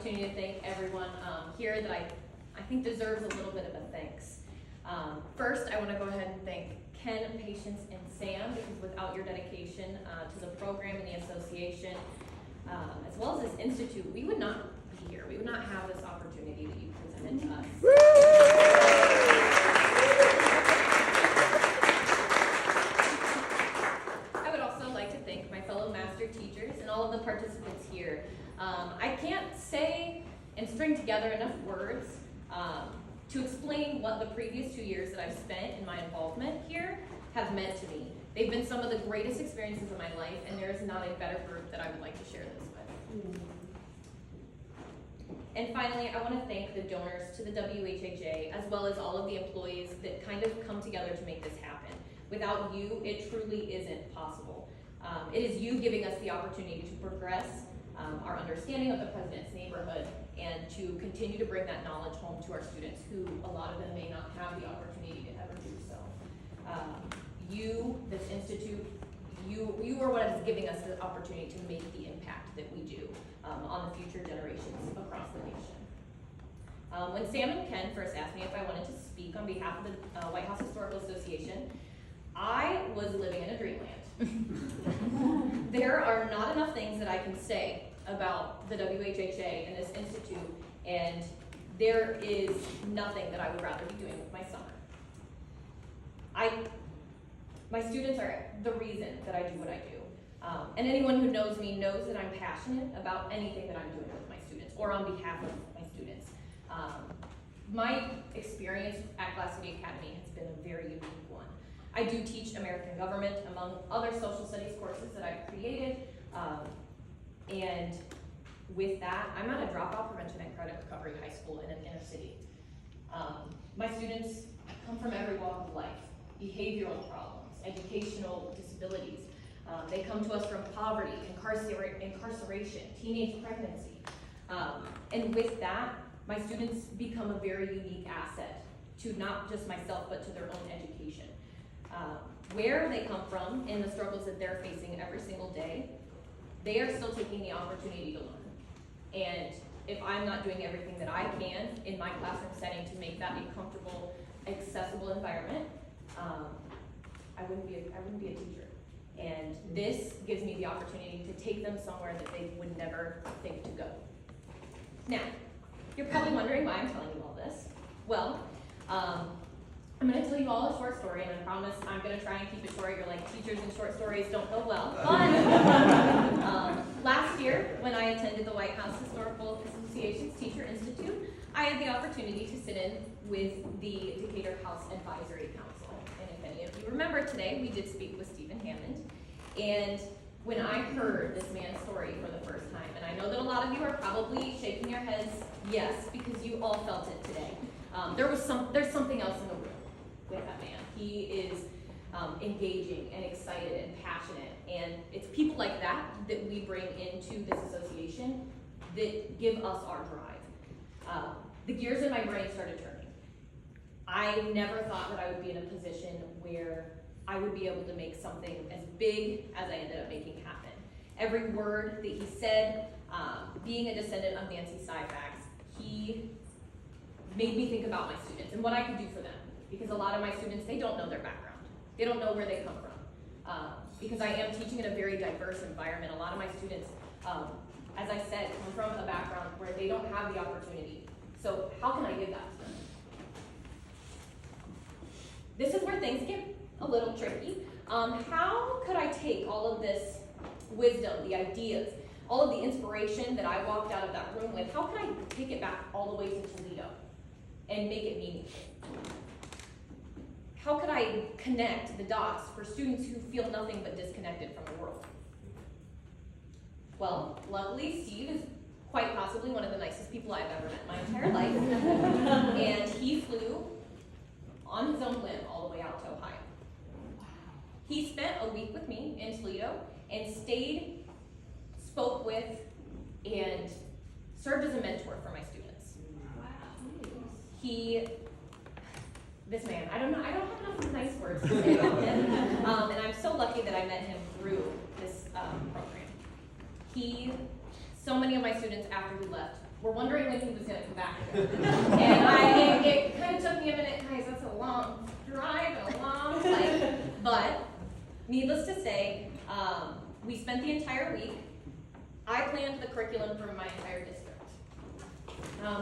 opportunity to thank everyone here that I think deserves a little bit of a thanks. First, I want to go ahead and thank Ken, Patience, and Sam, because without your dedication to the program and the association, as well as this institute, we would not be here. We would not have this opportunity that you presented to us. I would also like to thank my fellow master teachers and all of the participants here. I can't say and string together enough words to explain what the previous 2 years that I've spent in my involvement here have meant to me. They've been some of the greatest experiences of my life, and there is not a better group that I would like to share this with. And finally, I want to thank the donors to the WHHA, as well as all of the employees that kind of come together to make this happen. Without you, it truly isn't possible. It is you giving us the opportunity to progress our understanding of the President's neighborhood and to continue to bring that knowledge home to our students, who a lot of them may not have the opportunity to ever do so. You, this institute, you are what is giving us the opportunity to make the impact that we do on the future generations across the nation. When Sam and Ken first asked me if I wanted to speak on behalf of the White House Historical Association, I was living in a dreamland. There are not enough things that I can say about the WHHA and this institute, and there is nothing that I would rather be doing with my summer. My students are the reason that I do what I do. And anyone who knows me knows that I'm passionate about anything that I'm doing with my students or on behalf of my students. My experience at Glass City Academy has been a very unique one. I do teach American government among other social studies courses that I've created. And with that, I'm at a dropout prevention and credit recovery high school in an inner city. My students come from every walk of life: behavioral problems, educational disabilities. They come to us from poverty, incarceration, teenage pregnancy. And with that, my students become a very unique asset to not just myself, but to their own education. Where they come from and the struggles that they're facing every single day, they are still taking the opportunity to learn. And if I'm not doing everything that I can in my classroom setting to make that a comfortable, accessible environment, I wouldn't be a teacher. And this gives me the opportunity to take them somewhere that they would never think to go. Now, you're probably wondering why I'm telling you all this. Well, I'm going to tell you all a short story, and I promise I'm going to try and keep it short. You're like, teachers and short stories don't go well. But last year, when I attended the White House Historical Association's Teacher Institute, I had the opportunity to sit in with the Decatur House Advisory Council. And if any of you remember today, we did speak with Stephen Hammond. And when I heard this man's story for the first time, and I know that a lot of you are probably shaking your heads yes, because you all felt it today. There's something else in the room with that man. He is engaging and excited and passionate, and it's people like that that we bring into this association that give us our drive. The gears in my brain started turning. I never thought that I would be in a position where I would be able to make something as big as I ended up making happen. Every word that he said, being a descendant of Nancy Syfax, he made me think about my students and what I could do for them. Because a lot of my students, they don't know their background. They don't know where they come from. Because I am teaching in a very diverse environment. A lot of my students, as I said, come from a background where they don't have the opportunity. So how can I give that to them? This is where things get a little tricky. How could I take all of this wisdom, the ideas, all of the inspiration that I walked out of that room with, how can I take it back all the way to Toledo and make it meaningful? How could I connect the dots for students who feel nothing but disconnected from the world? Well, luckily, Steve is quite possibly one of the nicest people I've ever met in my entire life. And he flew on his own whim all the way out to Ohio. He spent a week with me in Toledo and stayed, spoke with, and served as a mentor for my students. This man, I don't have enough nice words to say about him, and I'm so lucky that I met him through this program. So many of my students, after he left, were wondering when he was gonna come back again. And it kind of took me a minute, guys, that's a long drive, a long flight. But needless to say, we spent the entire week. I planned the curriculum for my entire district.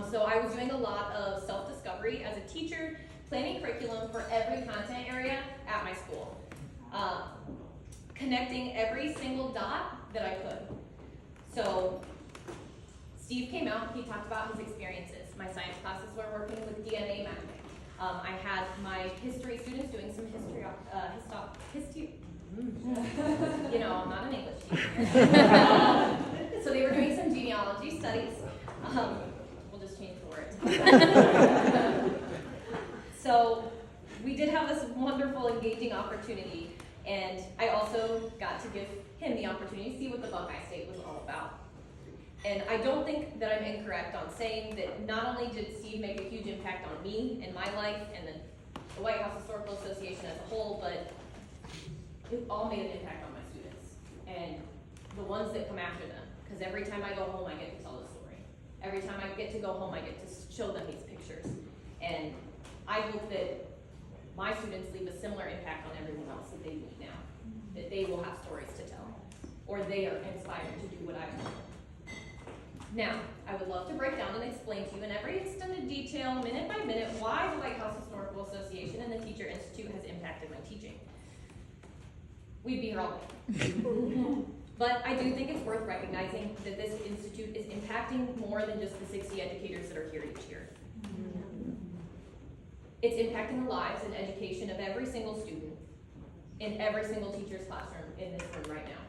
So I was doing a lot of self-discovery as a teacher, planning curriculum for every content area at my school. Connecting every single dot that I could. So Steve came out, he talked about his experiences. My science classes were working with DNA mapping. I had my history students doing some history, you know, I'm not an English teacher. So they were doing some genealogy studies. We'll just change the words. So we did have this wonderful, engaging opportunity, and I also got to give him the opportunity to see what the Buckeye State was all about. And I don't think that I'm incorrect on saying that not only did Steve make a huge impact on me and my life and the White House Historical Association as a whole, but it all made an impact on my students and the ones that come after them. Because every time I go home, I get to tell the story. Every time I get to go home, I get to show them these pictures. And I hope that my students leave a similar impact on everyone else that they meet now. That they will have stories to tell. Or they are inspired to do what I've done. Now, I would love to break down and explain to you in every extended detail, minute by minute, why the White House Historical Association and the Teacher Institute has impacted my teaching. We'd be here all day. But I do think it's worth recognizing that this institute is impacting more than just the 60 educators that are here each year. It's impacting the lives and education of every single student in every single teacher's classroom in this room right now.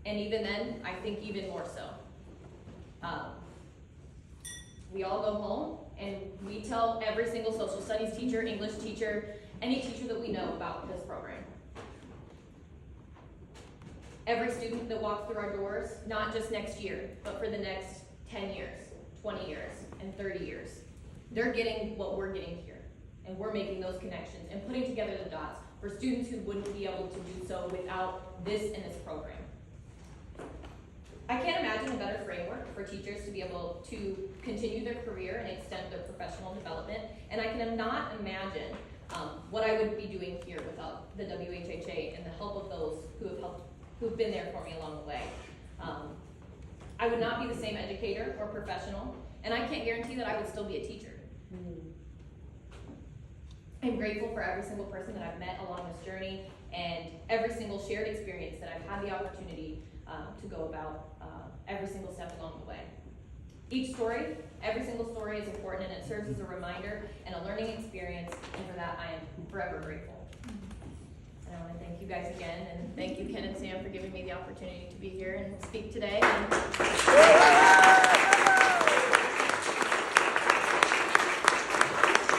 And even then, I think even more so. We all go home and we tell every single social studies teacher, English teacher, any teacher that we know about this program. Every student that walks through our doors, not just next year, but for the next 10 years, 20 years, and 30 years, they're getting what we're getting here. And we're making those connections and putting together the dots for students who wouldn't be able to do so without this and this program. I can't imagine a better framework for teachers to be able to continue their career and extend their professional development, and I cannot imagine what I would be doing here without the WHHA and the help of those who've been there for me along the way. I would not be the same educator or professional, and I can't guarantee that I would still be a teacher. I'm grateful for every single person that I've met along this journey and every single shared experience that I've had the opportunity to go about every single step along the way. Each story, every single story is important, and it serves as a reminder and a learning experience, and for that I am forever grateful. And I want to thank you guys again, and thank you, Ken and Sam, for giving me the opportunity to be here and speak today.